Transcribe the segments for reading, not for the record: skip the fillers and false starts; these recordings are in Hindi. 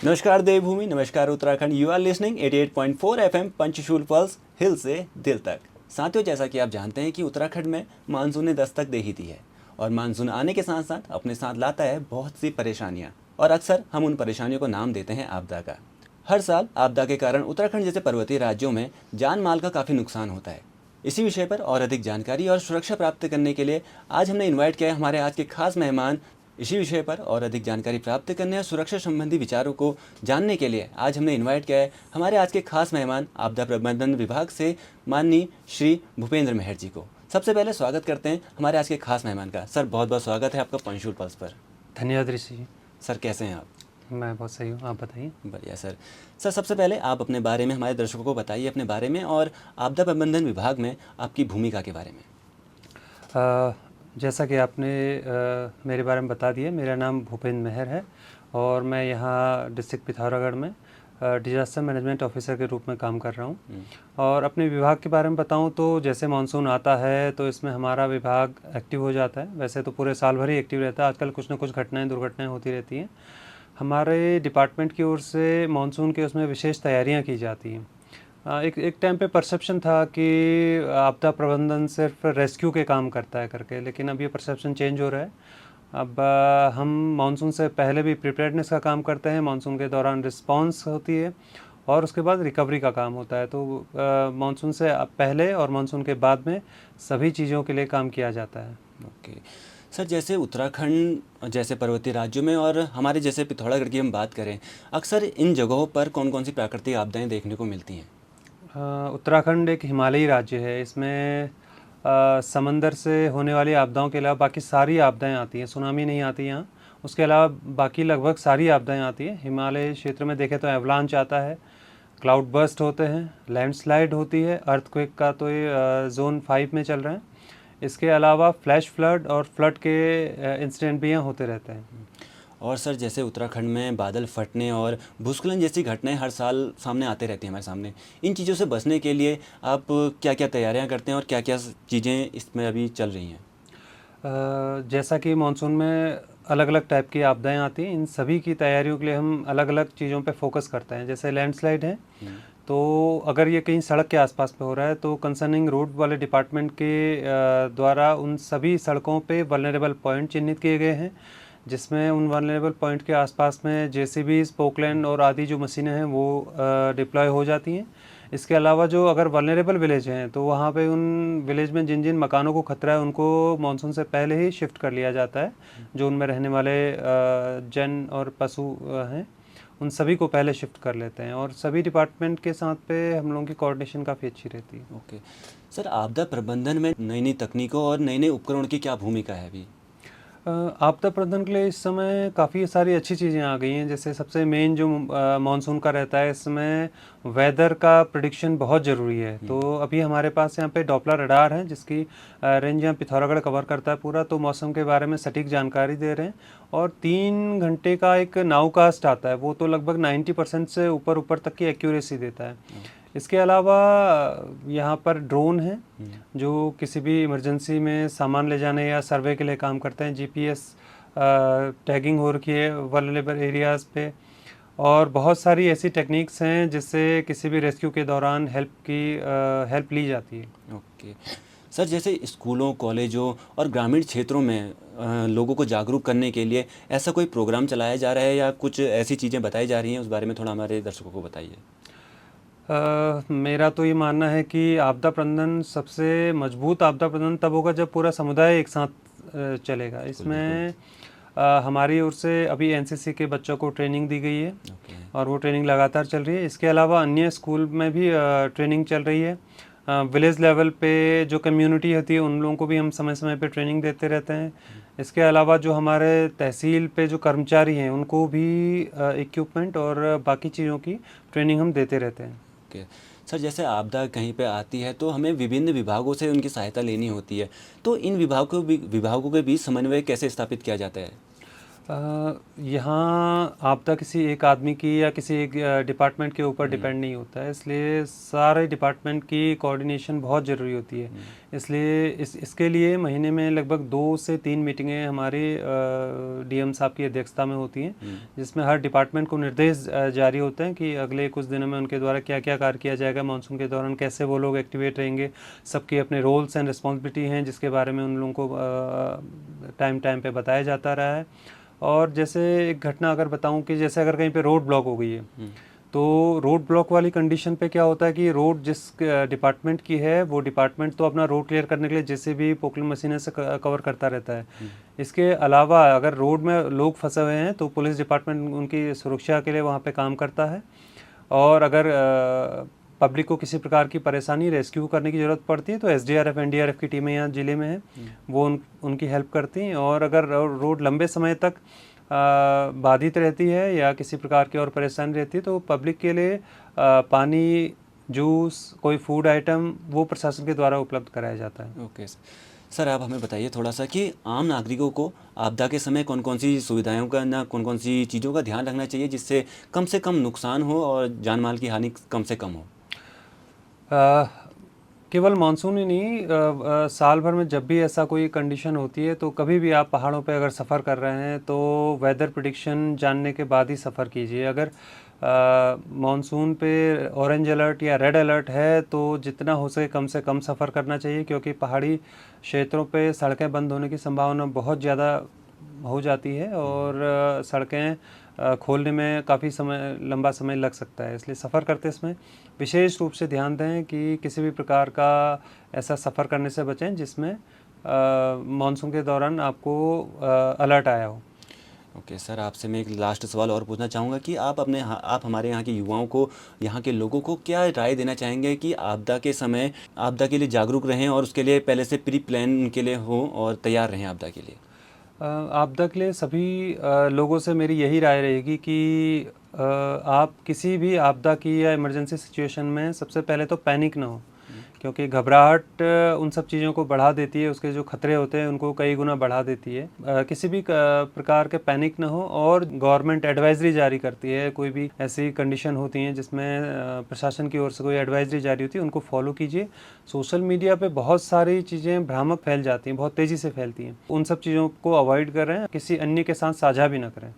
नमस्कार देवभूमि, नमस्कार Uttarakhand. You are listening 88.4 FM Panchshul pulse, hill से दिल तक। साथियों, जैसा कि आप जानते हैं कि उत्तराखंड में मानसून ने दस्तक दे ही दी है और मानसून आने के साथ साथ अपने साथ लाता है बहुत सी परेशानियां, और अक्सर हम उन परेशानियों को नाम देते हैं आपदा का। हर साल आपदा के कारण उत्तराखंड जैसे पर्वतीय राज्यों में जान माल का काफ़ी नुकसान होता है। इसी विषय पर और अधिक जानकारी और सुरक्षा प्राप्त करने के लिए आज हमने इन्वाइट किया है हमारे आज के खास मेहमान। इसी विषय पर और अधिक जानकारी प्राप्त करने और सुरक्षा संबंधी विचारों को जानने के लिए आज हमने इन्वाइट किया है हमारे आज के खास मेहमान आपदा प्रबंधन विभाग से माननीय श्री भूपेंद्र मेहर जी को। सबसे पहले स्वागत करते हैं हमारे आज के खास मेहमान का। सर, बहुत बहुत स्वागत है आपका पंचशूल पल्स पर। धन्यवाद ऋषि जी। सर, कैसे हैं आप? मैं बहुत सही हूँ, आप बताइए। बढ़िया सर। सर, सबसे पहले आप अपने बारे में हमारे दर्शकों को बताइए अपने बारे में और आपदा प्रबंधन विभाग में आपकी भूमिका के बारे में। जैसा कि आपने मेरे बारे में बता दिया, मेरा नाम भूपेंद्र मेहर है और मैं यहाँ डिस्ट्रिक्ट पिथौरागढ़ में डिजास्टर मैनेजमेंट ऑफिसर के रूप में काम कर रहा हूँ। और अपने विभाग के बारे में बताऊँ तो जैसे मानसून आता है तो इसमें हमारा विभाग एक्टिव हो जाता है। वैसे तो पूरे साल भर ही एक्टिव रहता है, आजकल कुछ ना कुछ घटनाएं दुर्घटनाएं होती रहती हैं। हमारे डिपार्टमेंट की ओर से मानसून के उसमें विशेष तैयारियां की जाती हैं। एक टाइम पे परसेप्शन था कि आपदा प्रबंधन सिर्फ रेस्क्यू के काम करता है करके, लेकिन अब ये परसेप्शन चेंज हो रहा है। अब हम मानसून से पहले भी प्रिपेयर्डनेस का काम करते हैं, मानसून के दौरान रिस्पांस होती है और उसके बाद रिकवरी का काम होता है। तो मानसून से पहले और मानसून के बाद में सभी चीज़ों के लिए काम किया जाता है। ओके सर, जैसे उत्तराखंड जैसे पर्वतीय राज्यों में और हमारे जैसे पिथौरागढ़ की हम बात करें, अक्सर इन जगहों पर कौन कौन सी प्राकृतिक आपदाएं देखने को मिलती हैं? उत्तराखंड एक हिमालयी राज्य है। इसमें समंदर से होने वाली आपदाओं के अलावा बाकी सारी आपदाएं आती हैं। सुनामी नहीं आती यहाँ, उसके अलावा बाकी लगभग सारी आपदाएं आती हैं। हिमालय क्षेत्र में देखें तो एवलांच आता है, क्लाउड बर्स्ट होते हैं, लैंडस्लाइड होती है, अर्थक्वेक का तो ये जोन 5 में चल रहे हैं। इसके अलावा फ्लैश फ्लड और फ्लड के इंसिडेंट भी यहाँ होते रहते हैं। और सर, जैसे उत्तराखंड में बादल फटने और भूस्खलन जैसी घटनाएं हर साल सामने आते रहती हैं हमारे सामने। इन चीज़ों से बचने के लिए आप क्या क्या तैयारियां करते हैं और क्या क्या चीज़ें इसमें अभी चल रही हैं? जैसा कि मानसून में अलग अलग टाइप की आपदाएं आती हैं, इन सभी की तैयारियों के लिए हम अलग अलग चीज़ों पे फोकस करते हैं। जैसे लैंडस्लाइड है तो अगर ये कहीं सड़क के आसपास पे हो रहा है तो कंसर्निंग रोड वाले डिपार्टमेंट के द्वारा उन सभी सड़कों पे वल्नरेबल पॉइंट चिन्हित किए गए हैं, जिसमें उन वल्नरेबल पॉइंट के आसपास में जेसीबी, पोकलैंड और आदि जो मशीनें हैं वो डिप्लॉय हो जाती हैं। इसके अलावा जो अगर वल्नरेबल विलेज हैं तो वहाँ पे उन विलेज में जिन जिन मकानों को खतरा है उनको मानसून से पहले ही शिफ्ट कर लिया जाता है। जो उनमें रहने वाले जन और पशु हैं उन सभी को पहले शिफ्ट कर लेते हैं और सभी डिपार्टमेंट के साथ पे हम लोगों की कोऑर्डिनेशन काफ़ी अच्छी रहती है। ओके सर, आपदा प्रबंधन में नई नई तकनीकों और नए नए उपकरणों की क्या भूमिका है अभी? आपदा प्रबंधन के लिए इस समय काफ़ी सारी अच्छी चीज़ें आ गई हैं। जैसे सबसे मेन जो मानसून का रहता है, इसमें वेदर का प्रिडिक्शन बहुत ज़रूरी है। तो अभी हमारे पास यहाँ पे डॉपलर रडार है जिसकी रेंज यहाँ पिथौरागढ़ कवर करता है पूरा, तो मौसम के बारे में सटीक जानकारी दे रहे हैं। और 3 घंटे का एक नाउकास्ट आता है, वो तो लगभग 90% से ऊपर तक की एक्यूरेसी देता है। इसके अलावा यहाँ पर ड्रोन है जो किसी भी इमरजेंसी में सामान ले जाने या सर्वे के लिए काम करते हैं। जीपीएस टैगिंग हो रखी है वल्नरेबल एरियाज़ पे, और बहुत सारी ऐसी टेक्निक्स हैं जिससे किसी भी रेस्क्यू के दौरान हेल्प ली जाती है। ओके सर, जैसे स्कूलों, कॉलेजों और ग्रामीण क्षेत्रों में लोगों को जागरूक करने के लिए ऐसा कोई प्रोग्राम चलाया जा रहा है या कुछ ऐसी चीज़ें बताई जा रही हैं, उस बारे में थोड़ा हमारे दर्शकों को बताइए। मेरा तो ये मानना है कि आपदा प्रबंधन सबसे मजबूत आपदा प्रबंधन तब होगा जब पूरा समुदाय एक साथ चलेगा। इसमें हमारी ओर से अभी एनसीसी के बच्चों को ट्रेनिंग दी गई है और वो ट्रेनिंग लगातार चल रही है। इसके अलावा अन्य स्कूल में भी ट्रेनिंग चल रही है। विलेज लेवल पे जो कम्युनिटी होती है उन लोगों को भी हम समय समय पे ट्रेनिंग देते रहते हैं। इसके अलावा जो हमारे तहसील पे जो कर्मचारी हैं उनको भी इक्विपमेंट और बाकी चीज़ों की ट्रेनिंग हम देते रहते हैं। ओके सर, जैसे आपदा कहीं पे आती है तो हमें विभिन्न विभागों से उनकी सहायता लेनी होती है, तो इन विभागों के बीच समन्वय कैसे स्थापित किया जाता है? यहाँ आपदा किसी एक आदमी की या किसी एक डिपार्टमेंट के ऊपर डिपेंड नहीं होता है, इसलिए सारे डिपार्टमेंट की कोऑर्डिनेशन बहुत ज़रूरी होती है। इसलिए इसके लिए महीने में लगभग 2 से 3 मीटिंगें हमारे डीएम साहब की अध्यक्षता में होती हैं, जिसमें हर डिपार्टमेंट को निर्देश जारी होते हैं कि अगले कुछ दिनों में उनके द्वारा क्या क्या कार्य किया जाएगा, मानसून के दौरान कैसे वो लोग एक्टिवेट रहेंगे, सबकी अपने रोल्स एंड रिस्पॉन्सिबिलिटी हैं जिसके बारे में उन लोगों को टाइम टाइम पे बताया जाता रहा है। और जैसे एक घटना अगर बताऊं कि जैसे अगर कहीं पे रोड ब्लॉक हो गई है, तो रोड ब्लॉक वाली कंडीशन पे क्या होता है कि रोड जिस डिपार्टमेंट की है वो डिपार्टमेंट तो अपना रोड क्लियर करने के लिए जैसे भी पोकलिंग मशीनें से कवर करता रहता है। इसके अलावा अगर रोड में लोग फंसे हुए हैं तो पुलिस डिपार्टमेंट उनकी सुरक्षा के लिए वहाँ पे काम करता है। और अगर पब्लिक को किसी प्रकार की परेशानी रेस्क्यू करने की ज़रूरत पड़ती है तो एसडीआरएफ एनडीआरएफ की टीमें यहाँ ज़िले में हैं, वो उनकी हेल्प करती हैं। और अगर रोड लंबे समय तक बाधित रहती है या किसी प्रकार की और परेशानी रहती है तो पब्लिक के लिए पानी, जूस, कोई फूड आइटम वो प्रशासन के द्वारा उपलब्ध कराया जाता है। ओके सर, आप हमें बताइए थोड़ा सा कि आम नागरिकों को आपदा के समय कौन कौन सी सुविधाओं का ना कौन कौन सी चीज़ों का ध्यान रखना चाहिए जिससे कम से कम नुकसान हो और जान माल की हानि कम से कम हो। केवल मानसून ही नहीं, साल भर में जब भी ऐसा कोई कंडीशन होती है तो कभी भी आप पहाड़ों पे अगर सफ़र कर रहे हैं तो वेदर प्रेडिक्शन जानने के बाद ही सफ़र कीजिए। अगर मानसून पे ऑरेंज अलर्ट या रेड अलर्ट है तो जितना हो सके कम से कम सफ़र करना चाहिए, क्योंकि पहाड़ी क्षेत्रों पे सड़कें बंद होने की संभावना बहुत ज़्यादा हो जाती है और सड़कें खोलने में काफ़ी लंबा समय लग सकता है। इसलिए सफ़र करते समय विशेष रूप से ध्यान दें कि किसी भी प्रकार का ऐसा सफ़र करने से बचें जिसमें मानसून के दौरान आपको अलर्ट आया हो। ओके सर, आपसे मैं एक लास्ट सवाल और पूछना चाहूँगा कि आप हमारे यहाँ के युवाओं को, यहाँ के लोगों को क्या राय देना चाहेंगे कि आपदा के समय आपदा के लिए जागरूक रहें और उसके लिए पहले से प्री प्लान उनके लिए हो और तैयार रहें आपदा के लिए। आपदा के लिए सभी लोगों से मेरी यही राय रहेगी कि आप किसी भी आपदा की या इमरजेंसी सिचुएशन में सबसे पहले तो पैनिक ना हो, क्योंकि घबराहट उन सब चीज़ों को बढ़ा देती है, उसके जो खतरे होते हैं उनको कई गुना बढ़ा देती है। किसी भी प्रकार के पैनिक ना हो। और गवर्नमेंट एडवाइजरी जारी करती है, कोई भी ऐसी कंडीशन होती हैं जिसमें प्रशासन की ओर से कोई एडवाइजरी जारी होती है, उनको फॉलो कीजिए। सोशल मीडिया पे बहुत सारी चीज़ें भ्रामक फैल जाती हैं, बहुत तेज़ी से फैलती हैं, उन सब चीज़ों को अवॉइड करें, किसी अन्य के साथ साझा भी ना करें।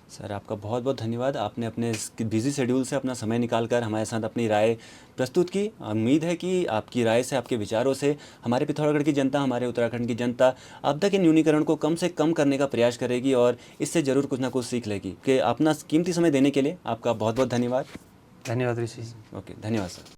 सर, आपका बहुत बहुत धन्यवाद। आपने अपने बिजी शेड्यूल से अपना समय निकालकर हमारे साथ अपनी राय प्रस्तुत की। उम्मीद है कि आपकी राय से, आपके विचारों से हमारे पिथौरागढ़ की जनता, हमारे उत्तराखंड की जनता आपदा के न्यूनीकरण को कम से कम करने का प्रयास करेगी और इससे ज़रूर कुछ ना कुछ सीख लेगी। कि अपना कीमती समय देने के लिए आपका बहुत बहुत धन्यवाद। धन्यवाद ऋषि। ओके, धन्यवाद सर।